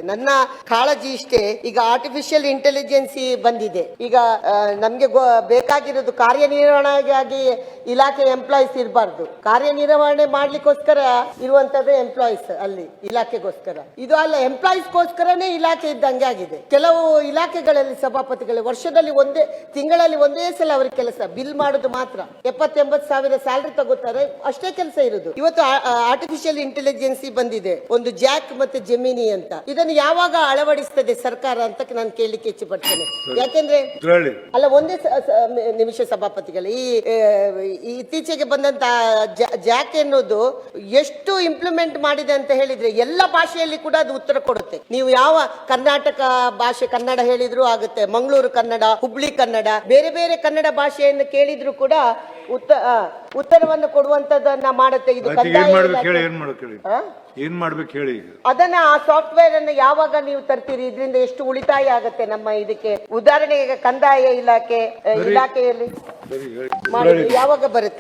ನನ್ನ ಕಾಳಜಿ ಇಷ್ಟೇ. ಈಗ ಆರ್ಟಿಫಿಷಿಯಲ್ ಇಂಟೆಲಿಜೆನ್ಸಿ ಬಂದಿದೆ. ಈಗ ನಮ್ಗೆ ಬೇಕಾಗಿರೋದು ಕಾರ್ಯನಿರ್ವಹಣೆಗಾಗಿ ಇಲಾಖೆ ಎಂಪ್ಲಾಯೀಸ್ ಇರಬಾರ್ದು. ಕಾರ್ಯನಿರ್ವಹಣೆ ಮಾಡ್ಲಿಕ್ಕೋಸ್ಕರ ಇರುವಂತದ್ದು ಎಂಪ್ಲಾಯೀಸ್ ಅಲ್ಲಿ ಇಲಾಖೆಗೋಸ್ಕರ. ಇದು ಅಲ್ಲ, ಎಂಪ್ಲಾಯೀಸ್ಗೋಸ್ಕರನೇ ಇಲಾಖೆ ಇದ್ದಂಗೆ ಆಗಿದೆ. ಕೆಲವು ಇಲಾಖೆಗಳಲ್ಲಿ ಸಭಾಪತಿಗಳು ವರ್ಷದಲ್ಲಿ ತಿಂಗಳಲ್ಲಿ ಒಂದೇ ಸಲ ಅವ್ರಿಗೆ ಕೆಲಸ ಬಿಲ್ ಮಾಡೋದು ಮಾತ್ರ. 70-80 ಸಾವಿರ ಸ್ಯಾಲರಿ ತಗೋತಾರೆ, ಅಷ್ಟೇ ಕೆಲಸ ಇರುದು. ಇವತ್ತು ಆರ್ಟಿಫಿಷಿಯಲ್ ಇಂಟೆಲಿಜೆನ್ಸಿ ಬಂದಿದೆ, ಒಂದು ಜಾಕ್ ಮತ್ತೆ ಜೆಮಿನಿ ಅಂತ. ಇದನ್ನು ಯಾವಾಗ ಅಳವಡಿಸ್ತದೆ ಸರ್ಕಾರ ಅಂತ ನಾನು ಕೇಳಲಿಕ್ಕೆ ಇಚ್ಛೆ ಪಡ್ತೇನೆ. ಯಾಕೆಂದ್ರೆ ಅಲ್ಲ, ಒಂದೇ ನಿಮಿಷ ಸಭಾಪತಿಗಳು, ಈ ಇತ್ತೀಚೆಗೆ ಬಂದಂತ ಜಾಕ್ ಎನ್ನುವುದು ಎಷ್ಟು ಇಂಪ್ಲಿಮೆಂಟ್ ಮಾಡಿದೆ ಅಂತ ಹೇಳಿದ್ರೆ ಎಲ್ಲ ಭಾಷೆಯಲ್ಲಿ ಕೂಡ ಅದು ಉತ್ತರ ಕೊಡುತ್ತೆ. ನೀವು ಯಾವ ಕರ್ನಾಟಕ ಭಾಷೆ ಕನ್ನಡ ಹೇಳಿದ್ರು ಆಗುತ್ತೆ, ಮಂಗಳೂರು ಕನ್ನಡ, ಹುಬ್ಳಿ ಕನ್ನಡ, ಬೇರೆ ಬೇರೆ ಕನ್ನಡ ಭಾಷೆಯನ್ನು ಕೇಳಿದ್ರು ಕೂಡ ಉತ್ತರವನ್ನು ಕೊಡುವಂತದನ್ನ ಮಾಡುತ್ತೆ. ಇದು ಏನ್ ಮಾಡ್ಬೇಕು ಹೇಳಿ. ಅದನ್ನ ಆ ಸಾಫ್ಟ್ವೇರ್ ಅನ್ನು ಯಾವಾಗ ನೀವು ತರ್ತೀರಿ, ಇದರಿಂದ ಎಷ್ಟು ಉಳಿತಾಯ ಆಗತ್ತೆ ನಮ್ಮ ಇದಕ್ಕೆ. ಉದಾಹರಣೆಗೆ ಕಂದಾಯ ಇಲಾಖೆಯಲ್ಲಿ ಯಾವಾಗ ಬರುತ್ತೆ?